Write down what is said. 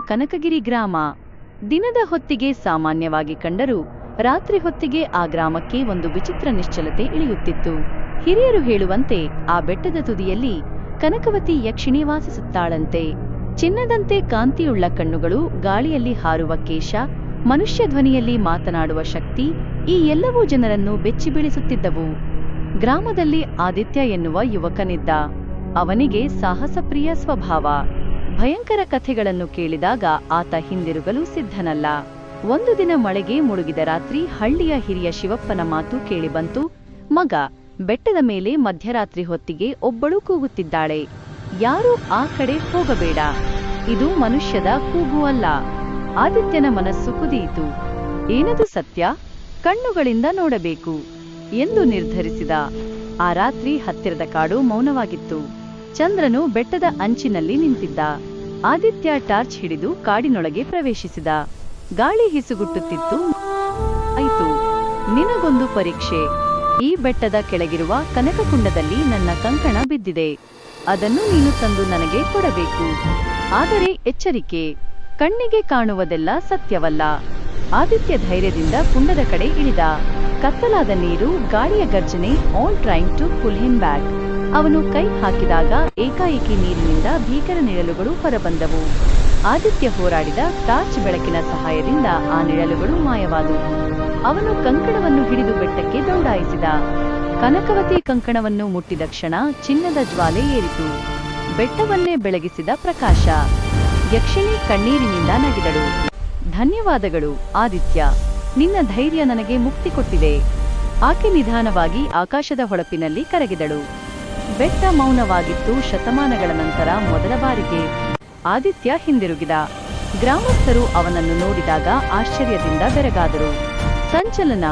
ಕನಕಗಿರಿ ಗ್ರಾಮ ದಿನದ ಹೊತ್ತಿಗೆ ಸಾಮಾನ್ಯವಾಗಿ ಕಂಡರೂ ರಾತ್ರಿ ಹೊತ್ತಿಗೆ ಆ ಗ್ರಾಮಕ್ಕೆ ಒಂದು ವಿಚಿತ್ರ ನಿಶ್ಚಲತೆ ಇಳಿಯುತ್ತಿತ್ತು. ಹಿರಿಯರು ಹೇಳುವಂತೆ ಆ ಬೆಟ್ಟದ ತುದಿಯಲ್ಲಿ ಕನಕವತಿ ಯಕ್ಷಿಣಿ ವಾಸಿಸುತ್ತಾಳಂತೆ. ಚಿನ್ನದಂತೆ ಕಾಂತಿಯುಳ್ಳ ಕಣ್ಣುಗಳು, ಗಾಳಿಯಲ್ಲಿ ಹಾರುವ ಕೇಶ, ಮನುಷ್ಯ ಧ್ವನಿಯಲ್ಲಿ ಮಾತನಾಡುವ ಶಕ್ತಿ, ಈ ಎಲ್ಲವೂ ಜನರನ್ನು ಬೆಚ್ಚಿ ಬೀಳಿಸುತ್ತಿದ್ದವು. ಗ್ರಾಮದಲ್ಲಿ ಆದಿತ್ಯ ಎನ್ನುವ ಯುವಕನಿದ್ದ. ಅವನಿಗೆ ಸಾಹಸಪ್ರಿಯ ಸ್ವಭಾವ. ಭಯಂಕರ ಕಥೆಗಳನ್ನು ಕೇಳಿದಾಗ ಆತ ಹಿಂದಿರುಗಲು ಸಿದ್ಧನಲ್ಲ. ಒಂದು ದಿನ ಮಳೆಗೆ ಮುಳುಗಿದ ರಾತ್ರಿ ಹಳ್ಳಿಯ ಹಿರಿಯ ಶಿವಪ್ಪನ ಮಾತು ಕೇಳಿಬಂತು. ಮಗ, ಬೆಟ್ಟದ ಮೇಲೆ ಮಧ್ಯರಾತ್ರಿ ಹೊತ್ತಿಗೆ ಒಬ್ಬಳು ಕೂಗುತ್ತಿದ್ದಾಳೆ. ಯಾರೂ ಆ ಕಡೆ ಹೋಗಬೇಡ. ಇದು ಮನುಷ್ಯದ ಕೂಗು ಅಲ್ಲ. ಆದಿತ್ಯನ ಮನಸ್ಸು ಕುದಿಯಿತು. ಏನದು ಸತ್ಯ? ಕಣ್ಣುಗಳಿಂದ ನೋಡಬೇಕು ಎಂದು ನಿರ್ಧರಿಸಿದ. ಆ ರಾತ್ರಿ ಹತ್ತಿರದ ಕಾಡು ಮೌನವಾಗಿತ್ತು. ಚಂದ್ರನು ಬೆಟ್ಟದ ಅಂಚಿನಲ್ಲಿ ನಿಂತಿದ್ದ. ಆದಿತ್ಯ ಟಾರ್ಚ್ ಹಿಡಿದು ಕಾಡಿನೊಳಗೆ ಪ್ರವೇಶಿಸಿದ. ಗಾಳಿ ಹಿಸುಗುಟ್ಟುತ್ತಿತ್ತು. ಆಯಿತು, ನಿನಗೊಂದು ಪರೀಕ್ಷೆ. ಈ ಬೆಟ್ಟದ ಕೆಳಗಿರುವ ಕನಕಕುಂಡದಲ್ಲಿ ನನ್ನ ಕಂಕಣ ಬಿದ್ದಿದೆ. ಅದನ್ನು ನೀನು ತಂದು ನನಗೆ ಕೊಡಬೇಕು. ಆದರೆ ಎಚ್ಚರಿಕೆ, ಕಣ್ಣಿಗೆ ಕಾಣುವುದೆಲ್ಲ ಸತ್ಯವಲ್ಲ. ಆದಿತ್ಯ ಧೈರ್ಯದಿಂದ ಕುಂಡದ ಕಡೆ ಇಳಿದ. ಕತ್ತಲಾದ ನೀರು, ಗಾಳಿಯ ಗರ್ಜನೆ, all trying to pull him back. ಅವನು ಕೈ ಹಾಕಿದಾಗ ಏಕಾಏಕಿ ನೀರಿನಿಂದ ಭೀಕರ ನಿഴಲುಗಳು ಹೊರಬಂದವು. ಆದಿತ್ಯ ಹೋರಾಡಿದ. ಟಾರ್ಚ್ ಬೆಳಕಿನ ಸಹಾಯದಿಂದ ಆ ನಿഴಲುಗಳು ಮಾಯವಾದವು. ಅವನು ಕಂಕಣವನ್ನು ಹಿಡಿದು ಬೆಟ್ಟಕ್ಕೆ ದೌಡಾಯಿಸಿದ. ಕನಕವತಿ ಕಂಕಣವನ್ನು ಮುಟ್ಟಿದ ಕ್ಷಣ ಚಿನ್ನದ ಜ್ವಾಲೆ ಏರಿತು. ಬೆಟ್ಟವನ್ನೇ ಬೆಳಗಿಸಿದ ಪ್ರಕಾಶ. ಯಕ್ಷಿಣಿ ಕಣ್ಣೀರಿನಿಂದ ನಗಿದಳು. ಧನ್ಯವಾದಗಳು ಆದಿತ್ಯ, ನಿನ್ನ ಧೈರ್ಯ ನನಗೆ ಮುಕ್ತಿ ಕೊಟ್ಟಿದೆ. ಆಕೆ ನಿಧಾನವಾಗಿ ಆಕಾಶದ ಹೊಳಪಿನಲ್ಲಿ ಕರಗಿದಳು. ಬೆಟ್ಟ ಮೌನವಾಗಿತ್ತು. ಶತಮಾನಗಳ ನಂತರ ಮೊದಲ ಬಾರಿಗೆ ಆದಿತ್ಯ ಹಿಂದಿರುಗಿದ. ಗ್ರಾಮಸ್ಥರು ಅವನನ್ನು ನೋಡಿದಾಗ ಆಶ್ಚರ್ಯದಿಂದ ಬೆರಗಾದರು. ಸಂಚಲನ,